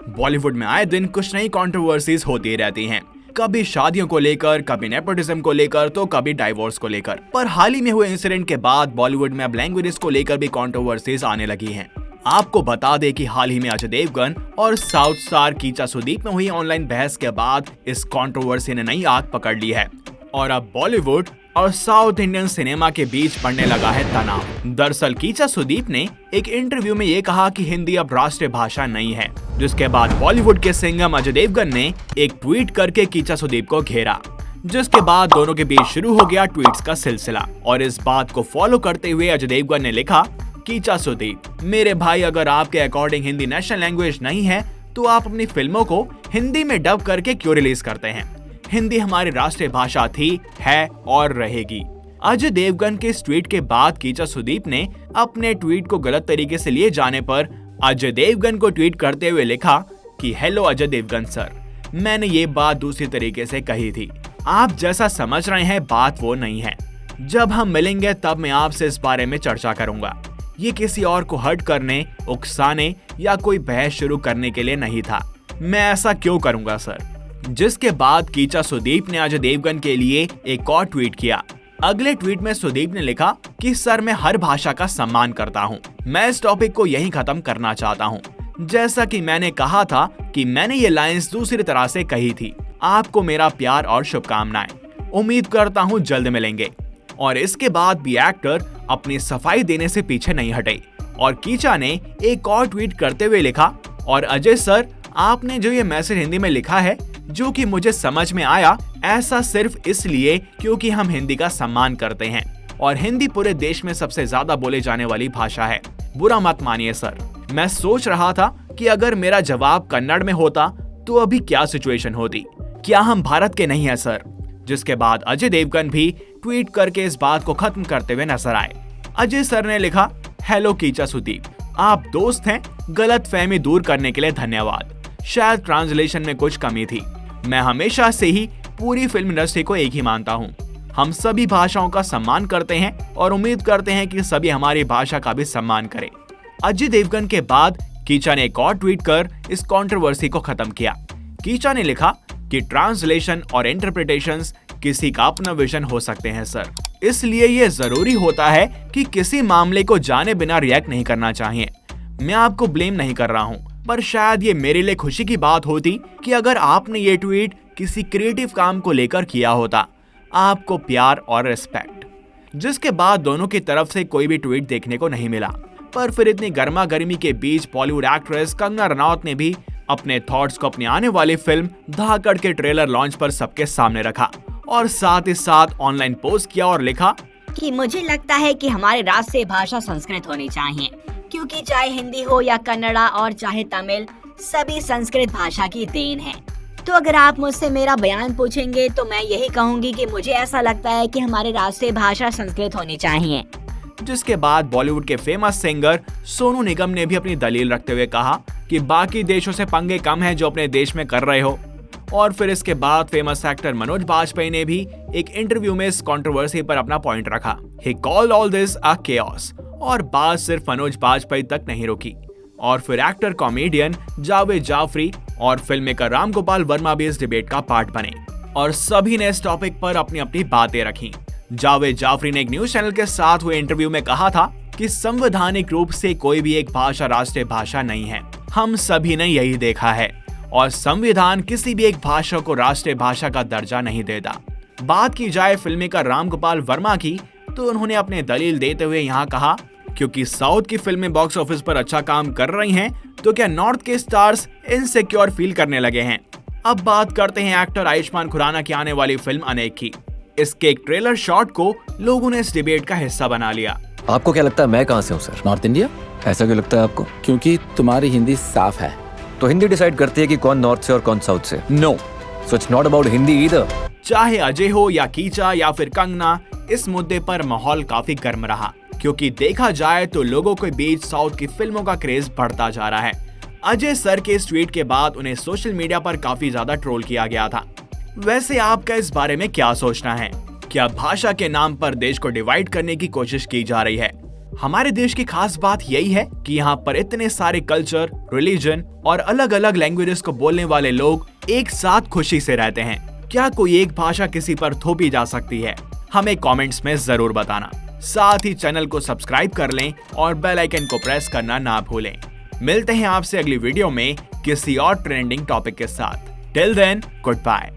बॉलीवुड में आए दिन कुछ नई कंट्रोवर्सीज होती रहती हैं, कभी शादियों को लेकर, कभी नेपोटिज्म को लेकर, तो कभी डाइवोर्स को लेकर। पर हाल ही में हुए इंसिडेंट के बाद बॉलीवुड में अब लैंग्वेजेस को लेकर भी कंट्रोवर्सीज आने लगी हैं। आपको बता दें कि हाल ही में अजय देवगन और साउथ स्टार कीचा सुदीप में हुई ऑनलाइन बहस के बाद इस कंट्रोवर्सी ने नई आग पकड़ ली है और अब बॉलीवुड और साउथ इंडियन सिनेमा के बीच पड़ने लगा है तनाव। दरअसल कीचा सुदीप ने एक इंटरव्यू में ये कहा कि हिंदी अब राष्ट्रीय भाषा नहीं है, जिसके बाद बॉलीवुड के सिंघम अजय देवगन ने एक ट्वीट करके कीचा सुदीप को घेरा, जिसके बाद दोनों के बीच शुरू हो गया ट्वीट्स का सिलसिला। और इस बात को फॉलो करते हुए अजय देवगन ने लिखा, कीचा सुदीप, मेरे भाई, अगर आपके अकॉर्डिंग हिंदी नेशनल लैंग्वेज नहीं है तो आप अपनी फिल्मों को हिंदी में डब करके क्यों रिलीज करते हैं? हिंदी हमारी राष्ट्रीय भाषा थी, है और रहेगी। अजय देवगन के इस ट्वीट के बाद कीचा सुदीप ने अपने ट्वीट को गलत तरीके से लिए जाने पर अजय देवगन को ट्वीट करते हुए लिखा कि हेलो अजय देवगन सर, मैंने ये बात दूसरी तरीके से कही थी, आप जैसा समझ रहे हैं बात वो नहीं है। जब हम मिलेंगे तब मैं आपसे इस बारे में चर्चा करूंगा। ये किसी और को हर्ट करने, उकसाने या कोई बहस शुरू करने के लिए नहीं था। मैं ऐसा क्यों करूंगा सर? जिसके बाद कीचा सुदीप ने अजय देवगन के लिए एक और ट्वीट किया। अगले ट्वीट में सुदीप ने लिखा कि सर, मैं हर भाषा का सम्मान करता हूं। मैं इस टॉपिक को यहीं खत्म करना चाहता हूं। जैसा कि मैंने कहा था कि मैंने ये लाइंस दूसरी तरह से कही थी। आपको मेरा प्यार और शुभकामनाएं। उम्मीद करता हूं जल्द मिलेंगे। और इसके बाद भी एक्टर अपनी सफाई देने से पीछे नहीं हटे और कीचा ने एक और ट्वीट करते हुए लिखा, और अजय सर, आपने जो ये मैसेज हिंदी में लिखा है, जो कि मुझे समझ में आया, ऐसा सिर्फ इसलिए क्योंकि हम हिंदी का सम्मान करते हैं और हिंदी पूरे देश में सबसे ज्यादा बोले जाने वाली भाषा है। बुरा मत मानिए सर। मैं सोच रहा था कि अगर मेरा जवाब कन्नड़ में होता तो अभी क्या सिचुएशन होती। क्या हम भारत के नहीं है सर? जिसके बाद अजय देवगन भी ट्वीट करके इस बात को खत्म करते हुए नजर आए। अजय सर ने लिखा, हेलो कीचा सुदीप, आप दोस्त हैं, गलत फहमी दूर करने के लिए धन्यवाद। शायद ट्रांसलेशन में कुछ कमी थी। मैं हमेशा से ही पूरी फिल्म इंडस्ट्री को एक ही मानता हूँ। हम सभी भाषाओं का सम्मान करते हैं और उम्मीद करते हैं कि सभी हमारी भाषा का भी सम्मान करें। अजय देवगन के बाद कीचा ने एक और ट्वीट कर इस कंट्रोवर्सी को खत्म किया। कीचा ने लिखा कि ट्रांसलेशन और इंटरप्रिटेशंस किसी का अपना विजन हो सकते हैं सर, इसलिए ये जरूरी होता है कि किसी मामले को जाने बिना रिएक्ट नहीं करना चाहिए। मैं आपको ब्लेम नहीं कर रहा हूँ, पर शायद ये मेरे लिए खुशी की बात होती कि अगर आपने ये ट्वीट किसी क्रिएटिव काम को लेकर किया होता। आपको प्यार और रिस्पेक्ट। जिसके बाद दोनों की तरफ से कोई भी ट्वीट देखने को नहीं मिला। पर फिर इतनी गर्मा गर्मी के बीच बॉलीवुड एक्ट्रेस कंगना रनौत ने भी अपने थॉट्स को अपनी आने वाली फिल्म धाकड़ के ट्रेलर लॉन्च पर सबके सामने रखा और साथ ही साथ ऑनलाइन पोस्ट किया और लिखा कि मुझे लगता है कि हमारी राष्ट्रीय भाषा संस्कृत होनी चाहिए, क्योंकि चाहे हिंदी हो या कन्नड़ा और चाहे तमिल, सभी संस्कृत भाषा की देन है। तो अगर आप मुझसे मेरा बयान पूछेंगे तो मैं यही कहूंगी कि मुझे ऐसा लगता है कि हमारी राष्ट्रीय भाषा संस्कृत होनी चाहिए। जिसके बाद बॉलीवुड के फेमस सिंगर सोनू निगम ने भी अपनी दलील रखते हुए कहा कि बाकी देशों से पंगे कम हैं जो अपने देश में कर रहे हो। और फिर इसके बाद फेमस एक्टर मनोज बाजपेयी ने भी एक इंटरव्यू में इस कंट्रोवर्सी पर अपना पॉइंट रखा। He called all this a chaos। और बात सिर्फ मनोज बाजपेयी तक नहीं रुकी और फिर एक्टर कॉमेडियन जावेद जाफरी और फिल्म मेकर राम गोपाल वर्मा भी इस डिबेट का पार्ट बने और सभी ने इस टॉपिक पर अपनी अपनी बातें रखी। जावेद जाफरी ने एक न्यूज चैनल के साथ हुए इंटरव्यू में कहा था कि संवैधानिक रूप से कोई भी एक भाषा राष्ट्रीय भाषा नहीं है। हम सभी ने यही देखा है और संविधान किसी भी एक भाषा को राष्ट्रीय भाषा का दर्जा नहीं देता। बात की जाए फिल्म मेकर राम गोपाल वर्मा की, तो उन्होंने अपने दलील देते हुए यहाँ कहा, क्योंकि साउथ की फिल्में बॉक्स ऑफिस पर अच्छा काम कर रही हैं, तो क्या नॉर्थ के स्टार्स इनसिक्योर फील करने लगे हैं? अब बात करते हैं एक्टर आयुष्मान खुराना की आने वाली फिल्म अनेक की। इसके एक ट्रेलर शॉट को लोगों ने इस डिबेट का हिस्सा बना लिया। आपको क्या लगता है मैं कहाँ से हूँ सर? North India. ऐसा क्यों लगता है आपको? क्योंकि तुम्हारी हिंदी साफ है। तो हिंदी डिसाइड करती है कि कौन नॉर्थ से और कौन साउथ से? No, so it's not about Hindi either. चाहे अजय हो या कीचा या फिर कंगना, इस मुद्दे पर माहौल काफी गर्म रहा, क्योंकि देखा जाए तो लोगों के बीच साउथ की फिल्मों का क्रेज बढ़ता जा रहा है। अजय सर के इस ट्वीट के बाद उन्हें सोशल मीडिया पर काफी ज्यादा ट्रोल किया गया था। वैसे आपका इस बारे में क्या सोचना है? क्या भाषा के नाम पर देश को डिवाइड करने की कोशिश की जा रही है? हमारे देश की खास बात यही है कि यहाँ पर इतने सारे कल्चर, रिलीजन और अलग अलग लैंग्वेजेस को बोलने वाले लोग एक साथ खुशी से रहते हैं। क्या कोई एक भाषा किसी पर थोपी जा सकती है? हमें कमेंट्स में जरूर बताना। साथ ही चैनल को सब्सक्राइब कर लें और बेल आइकन को प्रेस करना ना भूलें। मिलते हैं आपसे अगली वीडियो में किसी और ट्रेंडिंग टॉपिक के साथ। Till then, good bye.